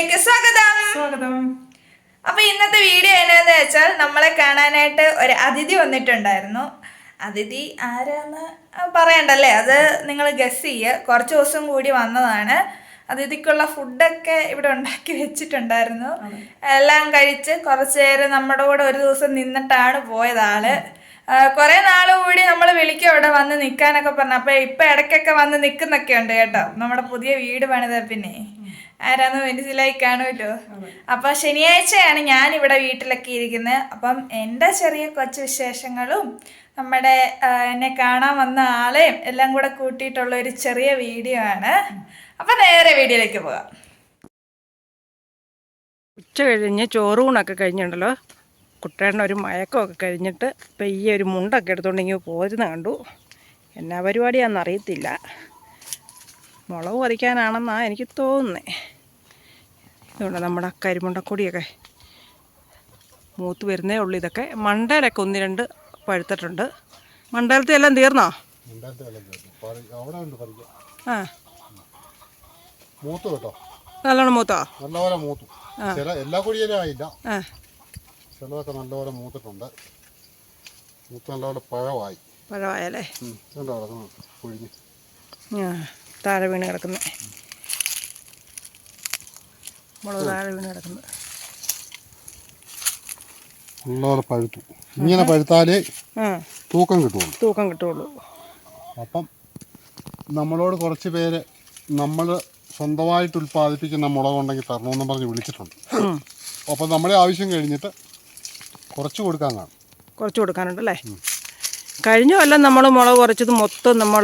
വീഡിയോയിലേക്ക് സ്വാഗതം. അപ്പൊ ഇന്നത്തെ വീഡിയോ എന്നാന്ന് വെച്ചാൽ നമ്മളെ കാണാനായിട്ട് ഒരു അതിഥി വന്നിട്ടുണ്ടായിരുന്നു. അതിഥി ആരാന്ന് പറയണ്ടല്ലേ, അത് നിങ്ങൾ ഗസ് ചെയ്യുക. കുറച്ച് ദിവസം കൂടി വന്നതാണ്. അതിഥിക്കുള്ള ഫുഡൊക്കെ ഇവിടെ ഉണ്ടാക്കി വെച്ചിട്ടുണ്ടായിരുന്നു. എല്ലാം കഴിച്ച് കുറച്ചു നേരം നമ്മുടെ കൂടെ ഒരു ദിവസം നിന്നിട്ടാണ് പോയത് ആള്. കുറെ നാള് കൂടി നമ്മൾ വിളിക്കും അവിടെ വന്ന് നിൽക്കാനൊക്കെ പറഞ്ഞു. അപ്പൊ ഇപ്പൊ ഇടയ്ക്കൊക്കെ വന്ന് നിൽക്കുന്നൊക്കെ ഉണ്ട് കേട്ടോ. നമ്മുടെ പുതിയ വീട് പണിത പിന്നെ ആരാന്ന് മനസ്സിലായി കാണുമല്ലോ. അപ്പൊ ശനിയാഴ്ചയാണ് ഞാൻ ഇവിടെ വീട്ടിലൊക്കെ ഇരിക്കുന്നത്. അപ്പം എൻ്റെ ചെറിയ കൊച്ചു വിശേഷങ്ങളും നമ്മുടെ എന്നെ കാണാൻ വന്ന ആളെയും എല്ലാം കൂടെ കൂട്ടിയിട്ടുള്ള ഒരു ചെറിയ വീഡിയോ ആണ്. അപ്പൊ നേരെ വീഡിയോയിലേക്ക് പോകാം. ഉച്ച കഴിഞ്ഞ് ചോറൂണൊക്കെ കഴിഞ്ഞുണ്ടല്ലോ, കുട്ടേണ്ണ ഒരു മയക്കമൊക്കെ കഴിഞ്ഞിട്ട് പെയ്യെ ഒരു മുണ്ടൊക്കെ എടുത്തുകൊണ്ടെങ്കിൽ പോരുന്ന കണ്ടു. എന്നാ പരിപാടിയാണെന്ന് അറിയത്തില്ല. മുളക് പറിക്കാനാണെന്നാണ് എനിക്ക് തോന്നുന്നത്. ഇതുകൊണ്ട് നമ്മുടെ കരിമുണ്ടക്കൊടിയൊക്കെ മൂത്ത് വരുന്നേ ഉള്ളൂ. ഇതൊക്കെ മണ്ടയിലൊക്കെ ഒന്ന് രണ്ട് പഴുത്തിട്ടുണ്ട്. മണ്ടയിലത്തെ എല്ലാം തീർന്നോ? ആ, മൂത്ത് കേട്ടോ, നല്ലോണം മൂത്തോ? നല്ലപോലെ മൂത്തു. എല്ലാ കൊടിയിലും ആയില്ല, ചിലതൊക്കെ നല്ലപോലെ മൂത്തിട്ടുണ്ട്. മൂത്ത് നല്ലപോലെ പഴമായല്ലേ? പൊഴിഞ്ഞ് താഴെ വീണ് കിടക്കുന്നത് മുളക് താഴെ വീണ് കിടക്കുന്നത് നല്ലപോലെ പഴുത്തു. ഇങ്ങനെ പഴുത്താലേ തൂക്കം കിട്ടുള്ളൂ. അപ്പം നമ്മളോട് കുറച്ച് പേര് നമ്മൾ സ്വന്തമായിട്ട് ഉൽപ്പാദിപ്പിക്കുന്ന മുളകുണ്ടെങ്കിൽ തരണമെന്ന് പറഞ്ഞ് വിളിച്ചിട്ടുണ്ട്. അപ്പം നമ്മുടെ ആവശ്യം കഴിഞ്ഞിട്ട് കുറച്ച് കൊടുക്കാനുണ്ടല്ലേ? കഴിഞ്ഞ കൊല്ലം നമ്മൾ മുളക് കുറച്ചത് മൊത്തം നമ്മൾ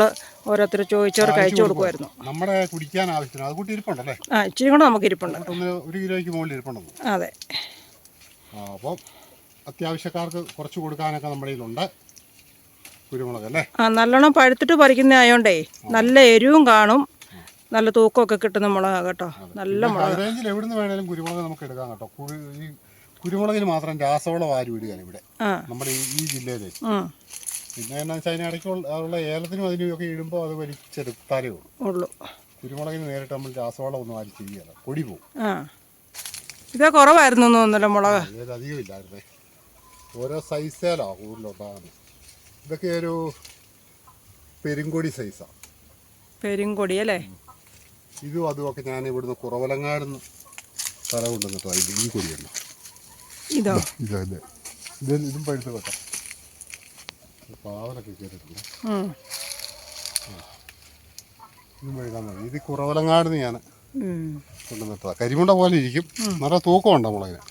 ഓരോരുത്തർ ചോദിച്ചവർ കഴിച്ചു കൊടുക്കുമായിരുന്നു. നമ്മുടെ കുടിക്കാൻ ആവശ്യത്തിന് അത് കൂട്ടി ഇരിപ്പുണ്ടല്ലേ? ഇച്ചിരി കൂടെ നമുക്ക് ഇരിപ്പുണ്ട്. 1 കിലോയ്ക്ക് മുകളിൽ ഇരിപ്പുണ്ടെന്ന്. അതെ. അപ്പം അത്യാവശ്യക്കാർക്ക് കുറച്ച് കൊടുക്കാനൊക്കെ നമ്മുടെ കയ്യിലുണ്ട്. കുരുമുളക് അല്ലേ? നല്ലോണം പഴുത്തിട്ട് പറിക്കുന്ന ആയോണ്ടേ നല്ല എരിവും കാണും, നല്ല തൂക്കമൊക്കെ കിട്ടുന്ന മുളകാണ് കേട്ടോ. നല്ല മുളക്. റേഞ്ചിൽ എവിടുന്ന് വേണേലും കുരുമുളക് നമുക്ക് എടുക്കാം കേട്ടോ. ഈ കുരുമുളകിന് മാത്രം രാസവളം ആര് വിടുകയാണ് ഇവിടെ നമ്മുടെ ഈ ജില്ലയിൽ. പിന്നെ എന്നാ വെച്ചാൽ അതിനിടയ്ക്കുള്ള ഏലത്തിനും അതിനൊക്കെ ഇടുമ്പോൾ അത് വലിച്ചെടുത്താലേ ഉള്ളൂ. കുരുമുളകിന് നേരിട്ട് നമ്മൾ രാസവളം ഒന്നും ആരും ചെയ്യല്ല, പൊടി പോകും. ഇതാ കുറവായിരുന്നു തോന്നുന്നല്ലോ മുളക്. അധികം ഇല്ലായിരുന്നേ. ഓരോ സൈസേലാ കൂടുതലുണ്ടാകുന്നത്. ഇതൊക്കെ ഒരു പെരുങ്കൊടി സൈസാണ്. പെരുങ്കൊടി അല്ലേ? ഇതും അതുമൊക്കെ ഞാൻ ഇവിടുന്ന് കുറവലങ്ങാടുന്ന് സ്ഥലം കൊണ്ടുവന്നിട്ടോ. ഈ കൊടിയല്ലോ ഇതല്ലേ? ഇതും പഴുത്ത് കേട്ടോ. പാവലൊക്കെ കയറിയിട്ടുണ്ട്. ഇതും പഴുക്കാൻ മതി. ഇത് കുറവലങ്ങാടുന്ന് ഞാൻ കൊണ്ടുവന്നിട്ടതാ. കരിമുണ്ട പോലെ ഇരിക്കും, നല്ല തൂക്കമുണ്ട് മുളകിന്.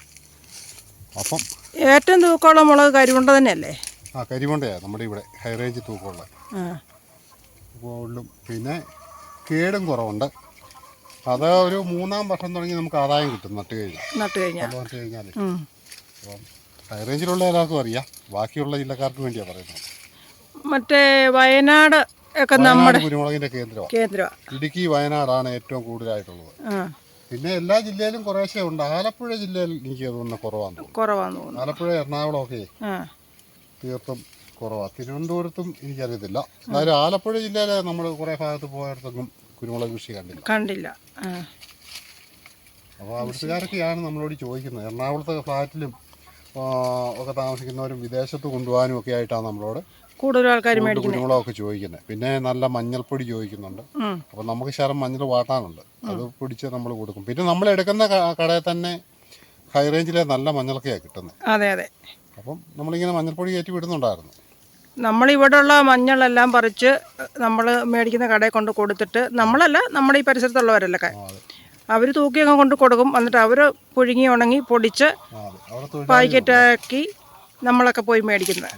അപ്പം ഏറ്റവും തൂക്കമുള്ള മുളക് കരിമുണ്ട തന്നെയല്ലേ? കരിമുണ്ടയാണ് നമ്മുടെ ഇവിടെ ഹൈ റേഞ്ച് തൂക്കമുള്ള ഉള്ളും. പിന്നെ കേടും കുറവുണ്ട്. അത് ഒരു 3-ാം വർഷം തുടങ്ങി നമുക്ക് ആദായം കിട്ടും നട്ട് കഴിഞ്ഞാൽ. അപ്പം ഹൈ റേഞ്ചിലുള്ള എല്ലാവർക്കും അറിയാം, ബാക്കിയുള്ള ജില്ലക്കാർക്ക് വേണ്ടിയാണ് പറയുന്നത്. മറ്റേ വയനാട് ഒക്കെ നമ്മുടെ കുരുമുളകിന്റെ കേന്ദ്രമാണ്. ഇടുക്കി, വയനാടാണ് ഏറ്റവും കൂടുതലായിട്ടുള്ളത്. പിന്നെ എല്ലാ ജില്ലയിലും കുറേശ്ശെ ഉണ്ട്. ആലപ്പുഴ ജില്ലയിൽ എനിക്ക് തോന്നുന്നു കുറവാന്ന് തോന്നുന്നു. ആലപ്പുഴ, എറണാകുളം ഒക്കെ തീർത്തും കുറവാണ്. തിരുവനന്തപുരത്തും എനിക്കറിയത്തില്ല. എന്നാലും ആലപ്പുഴ ജില്ലയിൽ നമ്മൾ കുറേ ഭാഗത്ത് പോയടത്തൊന്നും കുരുമുളക് കൃഷി കണ്ടില്ല. അപ്പോൾ അവിടുത്തുകാരൊക്കെയാണ് നമ്മളോട് ചോദിക്കുന്നത്. എറണാകുളത്തെ ഫ്ലാറ്റിലും ഒക്കെ താമസിക്കുന്നവരും വിദേശത്ത് കൊണ്ടുപോകാനും ഒക്കെ ആയിട്ടാണ് നമ്മളോട് കൂടുതൽ ആൾക്കാർ കുരുമുളകൊക്കെ ചോദിക്കുന്നത്. പിന്നെ നല്ല മഞ്ഞൾപ്പൊടി ചോദിക്കുന്നുണ്ട്. അപ്പോൾ നമുക്ക് ശരം മഞ്ഞൾ വാട്ടാനുണ്ട്, അത് പൊടിച്ച് നമ്മൾ കൊടുക്കും. പിന്നെ നമ്മൾ എടുക്കുന്ന കടയിൽ തന്നെ ഹൈ റേഞ്ചിലെ നല്ല മഞ്ഞളൊക്കെയാണ് കിട്ടുന്നത്. അതെ. അപ്പം നമ്മളിങ്ങനെ മഞ്ഞൾപ്പൊടി കയറ്റി വിടുന്നുണ്ടായിരുന്നു. നമ്മളിവിടെയുള്ള മഞ്ഞളെല്ലാം പറിച്ച് നമ്മൾ മേടിക്കുന്ന കടയിൽ കൊണ്ട് കൊടുത്തിട്ട്, നമ്മളല്ല നമ്മുടെ ഈ പരിസരത്തുള്ളവരല്ലേ, അവർ തൂക്കിയൊക്കെ കൊണ്ട് കൊടുക്കും. എന്നിട്ട് അവർ പുഴുങ്ങി ഉണങ്ങി പൊടിച്ച് പാക്കറ്റാക്കി നമ്മളൊക്കെ പോയി മേടിക്കുന്നത്.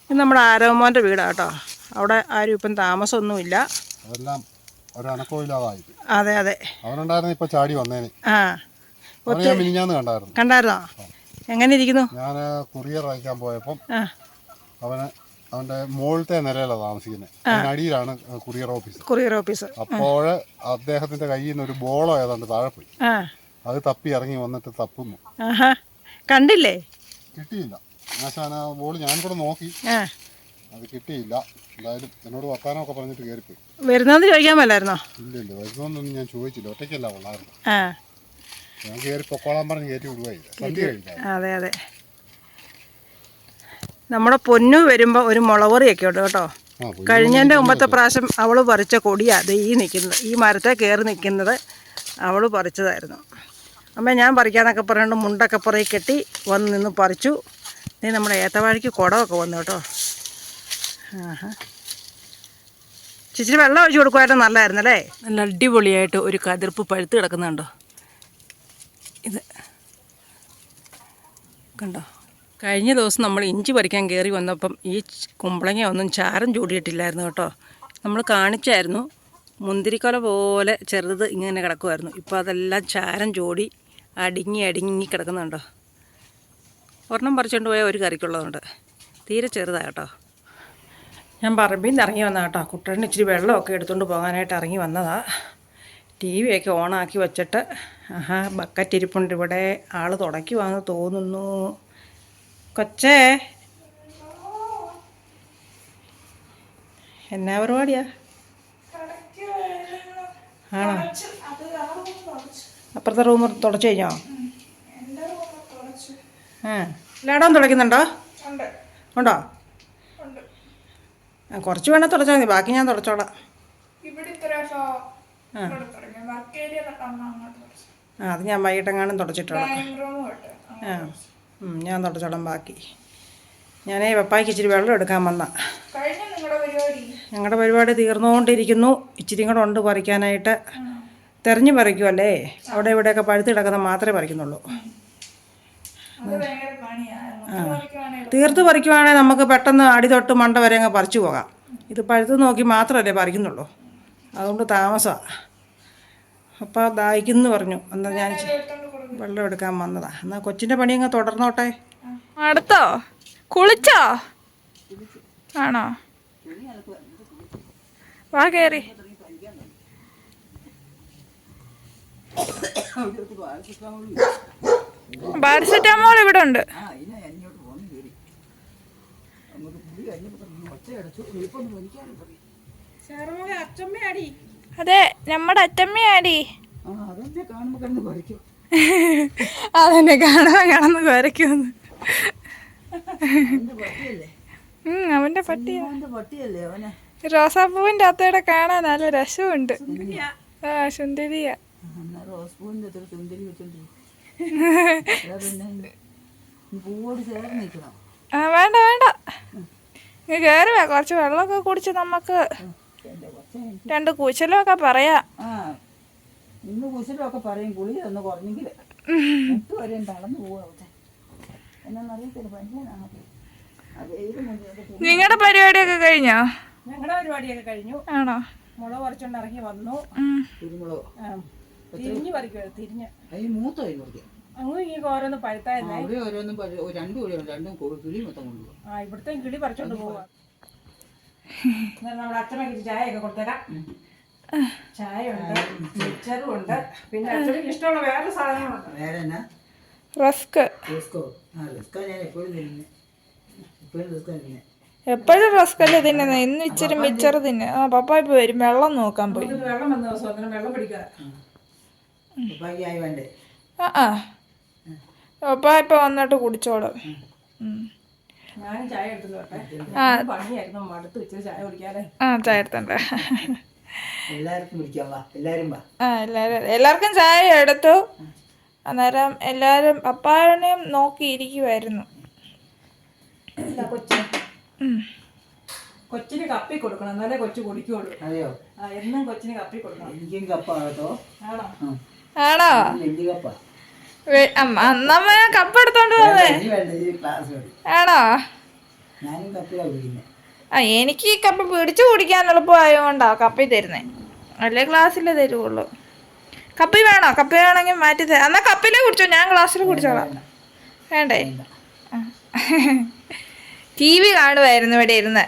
ഇത് നമ്മുടെ ആരോമോൻ്റെ വീടാണ് കേട്ടോ. അവിടെ ആരും ഇപ്പം താമസമൊന്നുമില്ല. അതെ. അവനുണ്ടായിരുന്നു, ഇപ്പൊ ചാടി വന്നേനെ. കണ്ടായിരുന്നോ? എങ്ങനെ ഇരിക്കുന്നു? ഞാൻ കൊറിയർ അയക്കാൻ പോയപ്പം അവന്റെ മുകളിലത്തെ നിലയിലാണ് താമസിക്കുന്നത്. അതിനടിയിലാണ് കൊറിയർ ഓഫീസ്. അപ്പോൾ അദ്ദേഹത്തിന്റെ കയ്യിൽ നിന്ന് ഒരു ബോളോ ഏതാണ്ട് താഴെ പോയി. അത് തപ്പി ഇറങ്ങി വന്നിട്ട് തപ്പുന്നു. കണ്ടില്ലേ? കിട്ടിയില്ല. ബോൾ ഞാൻ കൂടെ നോക്കി, അത് കിട്ടിയില്ല. എന്തായാലും എന്നോട് വർത്താനമൊക്കെ പറഞ്ഞിട്ട് കയറിപ്പോയി. വരുന്നോന്ന് ചോദിക്കാൻ മേലായിരുന്നോ? ഇല്ല, വരുന്നോന്നൊന്നും ഞാൻ ചോദിച്ചില്ല. ഒറ്റയ്ക്കല്ല ഉള്ളായിരുന്നു. ഞാൻ കയറി പൊക്കോളാൻ പറഞ്ഞ് കയറ്റി വിടുവായില്ല. സന്ധ്യ കഴിക്കാം. അതെ അതെ. നമ്മുടെ പൊന്നു വരുമ്പോൾ ഒരു മുളകറിയൊക്കെ ഉണ്ട് കേട്ടോ. കഴിഞ്ഞതിൻ്റെ മുമ്പത്തെ പ്രാവശ്യം അവൾ പറിച്ച കൊടിയാണ് അത് ഈ നിൽക്കുന്നത്. ഈ മരത്തെ കയറി നിൽക്കുന്നത് അവൾ പറിച്ചതായിരുന്നു. അമ്മ ഞാൻ പറിക്കാന്നൊക്കെ പറഞ്ഞുകൊണ്ട് മുണ്ടൊക്കെ പുറകെ കെട്ടി വന്ന് നിന്ന് പറിച്ചു. നീ നമ്മുടെ ഏത്തവാഴയ്ക്ക് കുടമൊക്കെ വന്നു കേട്ടോ. ആഹാ, ചേച്ചി വെള്ളം ഒഴിച്ച് കൊടുക്കുമായിട്ട് നല്ലതായിരുന്നല്ലേ. നല്ല അടിപൊളിയായിട്ട് ഒരു കതിർപ്പ് പഴുത്ത് കിടക്കുന്നുണ്ടോ ഇത് കണ്ടോ. കഴിഞ്ഞ ദിവസം നമ്മൾ ഇഞ്ചി പറിക്കാൻ കയറി വന്നപ്പം ഈ കുമ്പളങ്ങ ഒന്നും ചാരം ചൂടിയിട്ടില്ലായിരുന്നു കേട്ടോ. നമ്മൾ കാണിച്ചായിരുന്നു, മുന്തിരിക്കൊല പോലെ ചെറുത് ഇങ്ങനെ കിടക്കുമായിരുന്നു. ഇപ്പോൾ അതെല്ലാം ചാരം ചൂടി അടുങ്ങി കിടക്കുന്നുണ്ടോ. ഒരെണ്ണം പറിച്ചുകൊണ്ട് പോയാൽ ഒരു കറിക്കുള്ളതുണ്ട്. തീരെ ചെറുതാണ് കേട്ടോ. ഞാൻ പറമ്പിൽ നിന്ന് ഇറങ്ങി വന്നതാണ് കേട്ടോ. കുട്ടന് ഇച്ചിരി വെള്ളമൊക്കെ എടുത്തുകൊണ്ട് പോകാനായിട്ട് ഇറങ്ങി വന്നതാണ്. ടി വിയൊക്കെ ഓണാക്കി വെച്ചിട്ട് ബക്കറ്റ് ഇരിപ്പുണ്ട് ഇവിടെ. ആൾ തുടയ്ക്കുവാന്ന് തോന്നുന്നു. കൊച്ചേ, എന്നാ പരിപാടിയാ? ആണോ? അപ്പുറത്തെ റൂം തുടച്ചു കഴിഞ്ഞോ? എല്ലായിടവും തുടയ്ക്കുന്നുണ്ടോ? ഉണ്ടോ? കുറച്ച് വേണേൽ തുടച്ചാൽ മതി, ബാക്കി ഞാൻ തുടച്ചോളാം. അത് ഞാൻ വൈകിട്ടെങ്ങാനും തുടച്ചിട്ടോളാം. ഞാൻ തുടച്ചോളാം ബാക്കി. ഞാനേ പപ്പായ്ക്ക് ഇച്ചിരി വെള്ളം എടുക്കാൻ വന്ന. ഞങ്ങളുടെ പരിപാടി തീർന്നുകൊണ്ടിരിക്കുന്നു. ഇച്ചിരി കൂടെ ഉണ്ട് പറിക്കാനായിട്ട്. തെരഞ്ഞു പറിക്കുമല്ലേ, അവിടെ ഇവിടെയൊക്കെ പഴുത്ത് കിടക്കുന്നത് മാത്രമേ പറിക്കുന്നുള്ളൂ. തീർത്ത് പറിക്കുവാണെങ്കിൽ നമുക്ക് പെട്ടെന്ന് അടി തൊട്ട് മണ്ട വരെ അങ്ങ് പറിച്ചു പോകാം. ഇത് പഴുത്ത് നോക്കി മാത്രമല്ലേ പറിക്കുന്നുള്ളൂ, അതുകൊണ്ട് താമസമാണ്. അപ്പോൾ ദാഹിക്കുന്നു പറഞ്ഞു. എന്നാൽ ഞാൻ വെള്ളം എടുക്കാൻ വന്നതാ. എന്നാൽ കൊച്ചിൻ്റെ പണി അങ്ങ് തുടർന്നോട്ടെ. അടുത്തോ? കുളിച്ചോ? ആണോ? വാ കയറി. പാരസെറ്റാമോൾ ഇവിടെ ഉണ്ട്. അതെ, നമ്മുടെ അച്ചമ്മയാടി. അതെന്നെ കാണുമ്പോ കിടന്ന് കുരയ്ക്കുന്നു. അവന്റെ പട്ടിയല്ലേ. റോസാപ്പൂവിന്റെ അത്തോടെ കാണാൻ നല്ല രസമുണ്ട്. ആ, സുന്ദരിയാ. ആ, വേണ്ട വേണ്ട, കേറുവാ. കുറച്ച് വെള്ളമൊക്കെ കുടിച്ച് നമുക്ക് രണ്ട് കുശലമൊക്കെ പറയാം. നിങ്ങളുടെ പരിപാടിയൊക്കെ കഴിഞ്ഞോ? ഞങ്ങളുടെ പരിപാടിയൊക്കെ കഴിഞ്ഞു. ആണോ? മുളക് പറിച്ചോണ്ട് ഇറങ്ങി വന്നു. തിരിഞ്ഞ് പറിക്കുവായിരുന്നു. തിരിഞ്ഞ് അങ്ങും ഇങ്ങനെ ഓരോന്ന് പഴുത്തായിരുന്നേ. ഇവിടുത്തെ കിളി പറിച്ചോണ്ട് പോവാ. നമ്മുടെ അച്ഛനൊക്കെ ചായയൊക്കെ കൊടുത്തേക്കാം. ചായ ഉണ്ട്, മിച്ചറും ഉണ്ട്, പിന്നെ അച്ഛനക്ക് ഇഷ്ടമുള്ള വേറെ സാധനങ്ങളുണ്ട്. റസ്ക്. എപ്പോഴും റസ്കല്ലേ തിന്നുന്നത്. ഇന്ന് ഇച്ചിരി മിച്ചറ് തിന്നെ. ആ, പപ്പ ഇപ്പൊ വരും. വെള്ളം നോക്കാൻ പോയി. വെള്ളം വന്ന ദിവസം വെള്ളം പിടിക്കാതെ. ആ, പപ്പ ഇപ്പൊ വന്നിട്ട് കുടിച്ചോളും. ഞാനും ചായ എടുത്തു വരട്ടെ. പണിയായിരുന്നു, മടുത്ത് വെച്ചത് ചായ കുടിക്കാതെ. ആ, ചായ എടുത്തണ്ട. എല്ലാവർക്കും ചായ എടുത്തു. അന്നേരം എല്ലാരും പപ്പാനെയും നോക്കിയിരിക്കുവായിരുന്നു. കൊച്ചിന് കപ്പി കൊടുക്കണം, എന്നാലേ കൊച്ചു കുടിക്കുള്ളൂ. അതെയോ? എന്നും കൊച്ചിന് കപ്പി കൊടുക്കണം. എനിക്കും കപ്പ കേട്ടോ. ആണോ? അന്നമ്മ കപ്പ് എടുത്തോണ്ട് പോന്നേ. ആണോ? ആ, എനിക്ക് ഈ കപ്പ പിടിച്ചു കുടിക്കാൻ എളുപ്പമായതുകൊണ്ടാ കപ്പി തരുന്നേ. അല്ലേ ഗ്ലാസ്സിലേ തരുവുള്ളൂ. കപ്പി വേണോ? കപ്പി വേണമെങ്കിൽ മാറ്റി തരാം. എന്നാ കപ്പിലേ കുടിച്ചോ, ഞാൻ ഗ്ലാസ്സിൽ കുടിച്ചോളാം. വേണ്ടേ? TV കാണുമായിരുന്നു ഇവിടെ ഇരുന്ന്.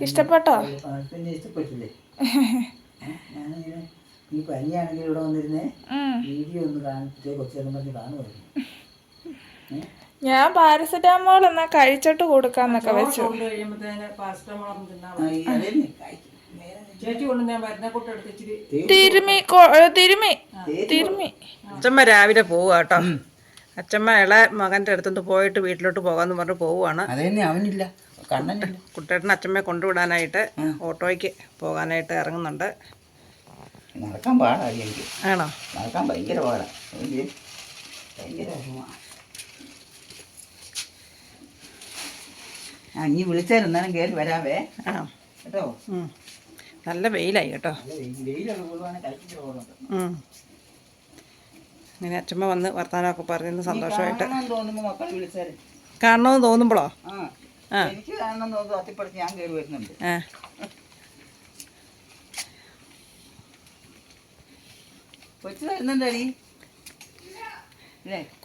ഇഷ്ടപ്പെട്ടോ? ഞാൻ പാരസെറ്റാമോൾ എന്നാ കഴിച്ചിട്ട് കൊടുക്കാന്നൊക്കെ വെച്ചു. ചേച്ചി കൊണ്ട് ഞാൻ മരുന്നെ കൂട്ടെടുത്ത് ഇച്ചിരി തിരുമി അച്ഛമ്മ രാവിലെ പോവുക കേട്ടോ. അച്ഛമ്മ ഇളയ മകൻ്റെ അടുത്തുനിന്ന് പോയിട്ട് വീട്ടിലോട്ട് പോകാമെന്ന് പറഞ്ഞ് പോവുകയാണ്. അതന്നെ അവനില്ല, കണ്ണനില്ല. കുട്ടേട്ടൻ അച്ഛമ്മയെ കൊണ്ടുവിടാനായിട്ട് ഓട്ടോയ്ക്ക് പോകാനായിട്ട് ഇറങ്ങുന്നുണ്ട്. നടക്കാൻ പാടാണ് എനിക്ക്. ആണോ? നടക്കാൻ ഭയങ്കര പാടാണ്. എനിക്ക് ഭയങ്കര വിഷമമാണ്. ഇനി വിളിച്ചാലും കയറി വരാവേ. ആ കേട്ടോ. നല്ല വെയിലായി കേട്ടോ. വെയിലാണ് കൊള്ളുവാണെങ്കിൽ കളിച്ചിട്ട് പോകുന്നുണ്ട്. അങ്ങനെ അച്ഛമ്മ വന്ന് വർത്താനമൊക്കെ പറഞ്ഞ് സന്തോഷമായിട്ട് തോന്നുമ്പോൾ മക്കൾ വിളിച്ചാൽ കാണണമെന്ന് തോന്നുമ്പോഴോ? എനിക്ക് കാണണം തോന്നുന്നു. അത്തിപ്പടുത്ത് ഞാൻ കയറി വരുന്നുണ്ട്. കൊച്ചു വരുന്നുണ്ടടി.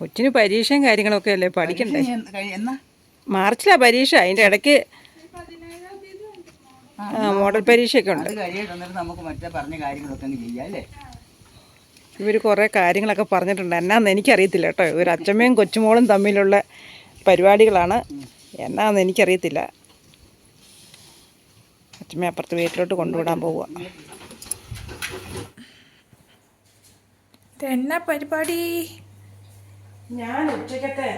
കൊച്ചിന് പരീക്ഷയും കാര്യങ്ങളൊക്കെ അല്ലേ പഠിക്കണ്ടേ? എന്നാ മാർച്ചിലാ പരീക്ഷ. അതിൻ്റെ ഇടയ്ക്ക് മോഡൽ പരീക്ഷയൊക്കെ ഉണ്ട്. അത് കഴിയായിട്ട് നമുക്ക് മറ്റേ പറഞ്ഞ കാര്യങ്ങളൊക്കെ അങ്ങ് ചെയ്യാം അല്ലേ? ഇവർ കുറേ കാര്യങ്ങളൊക്കെ പറഞ്ഞിട്ടുണ്ട്. എന്നാന്ന് എനിക്കറിയത്തില്ല കേട്ടോ. ഇവർ അച്ഛമ്മയും കൊച്ചുമോളും തമ്മിലുള്ള പരിപാടികളാണ്. എന്നാന്ന് എനിക്കറിയത്തില്ല. അച്ഛമ്മ അപ്പുറത്ത് വീട്ടിലോട്ട് കൊണ്ടുവിടാൻ പോവുക. എന്നാ പരിപാടി? ഞാൻ ഉച്ചക്കത്തെ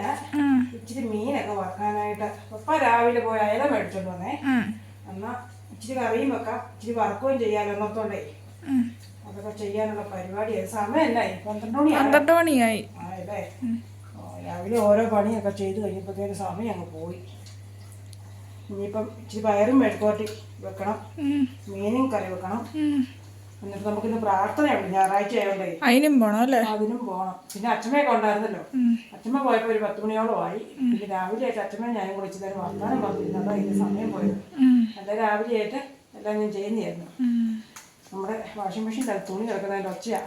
ഇച്ചിരി മീനൊക്കെ വറക്കാനായിട്ട് പപ്പ രാവിലെ പോയി അയല മേടിച്ചോണ്ട് വന്നേ. എന്നാ ഇച്ചിരി കറിയും വെക്കാം, ഇച്ചിരി വറക്കുകയും ചെയ്യാലോ എന്നോർത്തോണ്ടേ അതൊക്കെ ചെയ്യാനുള്ള പരിപാടിയായി. സമയം എന്നായി? 12 മണിയായി ആയല്ലേ? രാവിലെ ഓരോ പണിയൊക്കെ ചെയ്ത് കഴിഞ്ഞപ്പോഴത്തേന് സമയം അങ്ങ് പോയി. ഇനിയിപ്പം ഇച്ചിരി പയറും മെഴുക്കുവരട്ടി വെക്കണം, മീനും കറി വെക്കണം. എന്നിട്ട് നമുക്കിന്ന് പ്രാർത്ഥനയുണ്ട്, ഞായറാഴ്ച ആയതുകൊണ്ടേ. അതിനും പോണം അല്ലേ? അതിനും പോകണം. പിന്നെ അച്ഛമ്മയൊക്കെ ഉണ്ടായിരുന്നല്ലോ. അച്ഛമ്മ പോയപ്പോൾ ഒരു 10 മണിയോളം ആയി. പിന്നെ രാവിലെ ആയിട്ട് അച്ഛമ്മയും ഞാനും കൂടി ഇച്ചിരി വർത്താനം പറഞ്ഞിരുന്നതാ ഇതിന് സമയം പോയത്. അല്ല രാവിലെ ആയിട്ട് എല്ലാം ഞാൻ ചെയ്യുന്നതായിരുന്നു. നമ്മുടെ വാഷിംഗ് മെഷീൻ തുണി കിടക്കുന്നതിൻ്റെ ഒച്ചയാ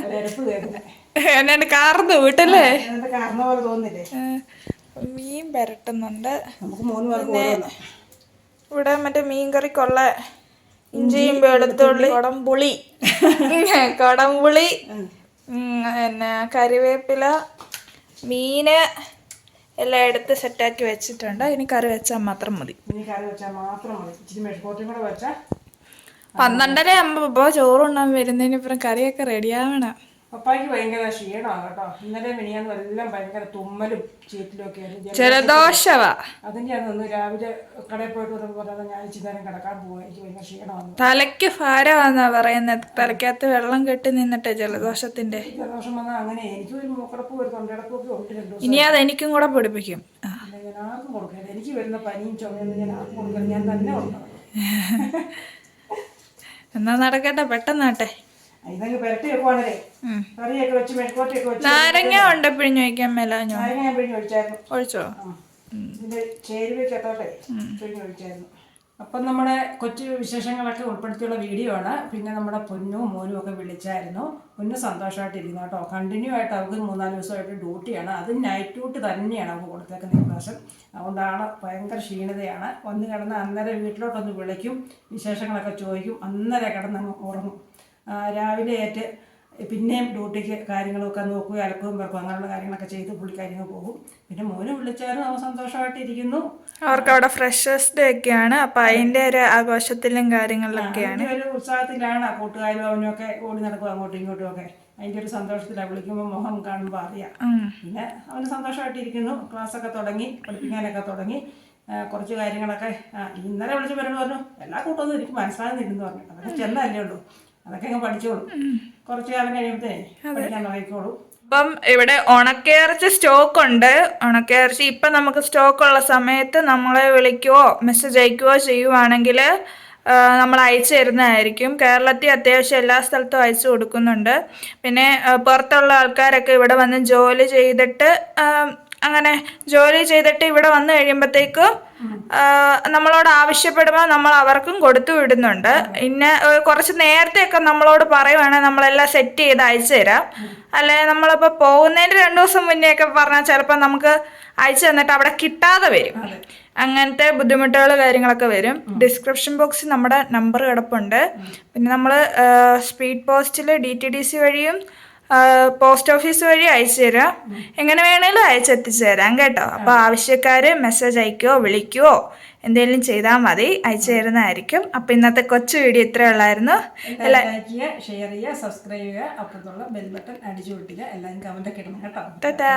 ഒരരപ്പ് കേൾക്കുന്നത്. എന്നാണ്ട് കാർന്ന് വീട്ടല്ലേ? എന്നിട്ട് കാരണ പോലെ തോന്നില്ലേ? മീൻ പെരട്ടുന്നുണ്ട്. നമുക്ക് 3 പേർക്ക് ഓരോന്ന്. ഇവിടെ മറ്റേ മീൻ കറിക്കുള്ള ഇഞ്ചിയും വെളുത്തുള്ളി, കൊടംപുളി പിന്നെ കറിവേപ്പില, മീന് എല്ലാം എടുത്ത് സെറ്റാക്കി വെച്ചിട്ടുണ്ട്. ഇനി കറി വെച്ചാൽ മാത്രം മതി. ഇച്ചിരി മെഴുക്കുവരട്ടിയും കൂടെ വെച്ചാൽ 12:30 ആകുമ്പോൾ ചോറുണ്ണാൻ വരുന്നതിന് ഇപ്പം കറിയൊക്കെ റെഡിയാവണം. പപ്പായ്ക്ക് ഭയങ്കര ക്ഷീണമാണ് കേട്ടോ. ഇന്നലെ മിനിയാന്ന് എല്ലാം ഭയങ്കര തുമ്മലും ചീറ്റിലും ഒക്കെയായിരുന്നു. ജലദോഷവാ. അതിൻ്റെയാണ് ഒന്ന് രാവിലെ കടയിൽ പോയിട്ട് പറഞ്ഞാൽ ഞാൻ ഇച്ചിരി നേരം കിടക്കാൻ പോവാ. എനിക്ക് ഭയങ്കര ക്ഷീണമാണ്. തലയ്ക്ക് ഭാരമാന്നാ പറയുന്നത്. തലയ്ക്കകത്ത് വെള്ളം കെട്ടി നിന്നിട്ട് ജലദോഷത്തിന്റെ. ജലദോഷം വന്നാൽ അങ്ങനെ എനിക്കും ഒരു മൂക്കടപ്പും ഒരു തൊണ്ടടപ്പും ഒക്കെ ഉണ്ട്. 2 ദിവസം ഇനി അത് എനിക്കും കൂടെ പിടിപ്പിക്കും. ഞാൻ ആർക്കും കൊടുക്കില്ല. എനിക്ക് വരുന്ന പനിയും ചുമയൊന്നും ഞാൻ ആർക്കും കൊടുക്കില്ല. ഞാൻ തന്നെ ഉണ്ടാകും. എന്നാ നടക്കട്ടെ, പെട്ടെന്നാട്ടെ. ഇതൊക്കെ പുരട്ടി വെക്കുവാണല്ലേ? കറിയൊക്കെ വെച്ച് മെഴുക്കുവരട്ടിയൊക്കെ വെച്ച്. നാരങ്ങ ഉണ്ട് പിഴിഞ്ഞ് വയ്ക്കാൻ മേലാഞ്ഞോ? നാരങ്ങ ഞാൻ പിഴിഞ്ഞ് ഒഴിച്ചായിരുന്നു. ഒഴിച്ചോ? ഇതിന്റെ ചേരുവയ്ക്കത്തോട്ടെ പിഴിഞ്ഞ് ഒഴിച്ചായിരുന്നു. അപ്പം നമ്മുടെ കൊച്ചു വിശേഷങ്ങളൊക്കെ ഉൾപ്പെടുത്തിയുള്ള വീഡിയോ ആണ്. പിന്നെ നമ്മുടെ പൊന്നും മോനും ഒക്കെ വിളിച്ചായിരുന്നു. പൊന്നു സന്തോഷമായിട്ടിരിക്കുന്നു കേട്ടോ. കണ്ടിന്യൂ ആയിട്ട് അവർക്ക് 3-4 ദിവസമായിട്ട് ഡ്യൂട്ടിയാണ്. അത് നൈറ്റ് ഡ്യൂട്ടി തന്നെയാണ് അവർക്ക് കൊടുത്തേക്കുന്ന പ്രാവശ്യം. അതുകൊണ്ടാണ് ഭയങ്കര ക്ഷീണതയാണ്. വന്ന് കിടന്ന് അന്നേരം വീട്ടിലോട്ടൊന്ന് വിളിക്കും, വിശേഷങ്ങളൊക്കെ ചോദിക്കും, അന്നേരം കിടന്നങ്ങ് ഉറങ്ങും. രാവിലെ ഏറ്റ് പിന്നെയും ഡ്യൂട്ടിക്ക് കാര്യങ്ങളൊക്കെ നോക്കുക, അലക്കുകയും വെക്കും, അങ്ങനെയുള്ള കാര്യങ്ങളൊക്കെ ചെയ്ത് പുള്ളിക്കാര്യങ്ങൾ പോകും. പിന്നെ മോന് വിളിച്ചാലും അവൻ സന്തോഷമായിട്ടിരിക്കുന്നു. അവർക്ക് അവിടെ ഫ്രഷേഴ്സ് ഡേ ഒക്കെയാണ്. അപ്പം അതിൻ്റെ ഒരു ആഘോഷത്തിലും കാര്യങ്ങളിലൊക്കെയാണ്. ഒരു ഉത്സാഹത്തിലാണ്. കൂട്ടുകാരും അവനൊക്കെ ഓടി നടക്കും അങ്ങോട്ടും ഇങ്ങോട്ടും ഒക്കെ. അതിൻ്റെ ഒരു സന്തോഷത്തിലാണ്. വിളിക്കുമ്പോൾ മുഖം കാണുമ്പോൾ അറിയാം. പിന്നെ അവന് സന്തോഷമായിട്ടിരിക്കുന്നു. ക്ലാസ്സൊക്കെ തുടങ്ങി, പഠിപ്പിക്കാനൊക്കെ തുടങ്ങി. കുറച്ച് കാര്യങ്ങളൊക്കെ ഇന്നലെ വിളിച്ച് പറഞ്ഞു എല്ലാ കൂട്ടമൊന്നും എനിക്ക് മനസ്സിലാകുന്നില്ലെന്ന് പറഞ്ഞു. അതൊക്കെ ചെന്നല്ലേ ഉള്ളൂ, അതൊക്കെ അങ്ങ് പഠിച്ചോളൂ. കുറച്ച് കാലം കഴിയുമ്പോഴത്തേ പഠിക്കാൻ നോക്കിക്കോളൂ. ഇപ്പം ഇവിടെ ഉണക്കയിറച്ചി സ്റ്റോക്ക് ഉണ്ട്. ഉണക്കയിറച്ചി ഇപ്പം നമുക്ക് സ്റ്റോക്കുള്ള സമയത്ത് നമ്മളെ വിളിക്കുവോ മെസ്സേജ് അയക്കുകയോ ചെയ്യുവാണെങ്കിൽ നമ്മൾ അയച്ചു തരുന്നതായിരിക്കും. കേരളത്തിൽ അത്യാവശ്യം എല്ലാ സ്ഥലത്തും അയച്ചു കൊടുക്കുന്നുണ്ട്. പിന്നെ പുറത്തുള്ള ആൾക്കാരൊക്കെ ഇവിടെ വന്ന് ജോലി ചെയ്തിട്ട് ഇവിടെ വന്നു കഴിയുമ്പോഴത്തേക്കും നമ്മളോട് ആവശ്യപ്പെടുമ്പോൾ നമ്മൾ അവർക്കും കൊടുത്തു വിടുന്നുണ്ട്. പിന്നെ കുറച്ച് നേരത്തെയൊക്കെ നമ്മളോട് പറയുവാണെങ്കിൽ നമ്മളെല്ലാം സെറ്റ് ചെയ്ത് അയച്ചു തരാം. അല്ലെ നമ്മളിപ്പോൾ പോകുന്നതിന് 2 ദിവസം മുന്നേ ഒക്കെ പറഞ്ഞാൽ ചിലപ്പോൾ നമുക്ക് അയച്ചു തന്നിട്ട് അവിടെ കിട്ടാതെ വരും. അങ്ങനത്തെ ബുദ്ധിമുട്ടുകൾ കാര്യങ്ങളൊക്കെ വരും. ഡിസ്ക്രിപ്ഷൻ ബോക്സിൽ നമ്മുടെ നമ്പർ കിടപ്പുണ്ട്. പിന്നെ നമ്മൾ സ്പീഡ് പോസ്റ്റിൽ DTDC വഴിയും പോസ്റ്റ് ഓഫീസ് വഴി അയച്ചു തരാം. എങ്ങനെ വേണേലും അയച്ചെത്തിച്ചു തരാം കേട്ടോ. അപ്പോൾ ആവശ്യക്കാർ മെസ്സേജ് അയക്കുകയോ വിളിക്കുകയോ എന്തെങ്കിലും ചെയ്താൽ മതി, അയച്ചു തരുന്നതായിരിക്കും. അപ്പോൾ ഇന്നത്തെ കൊച്ചു വീഡിയോ ഇത്രേ ഉള്ളായിരുന്നു. ലൈക്ക് ചെയ്യുക, ഷെയർ ചെയ്യുക, സബ്സ്ക്രൈബ് ചെയ്യുക, അപ്പുറത്തുള്ള ബെൽ ബട്ടൺ അടിച്ചു പൊട്ടിക്കുക. എല്ലാവരും കമൻറ്റൊക്കെ ഇടണം കേട്ടോ. ടാറ്റാ.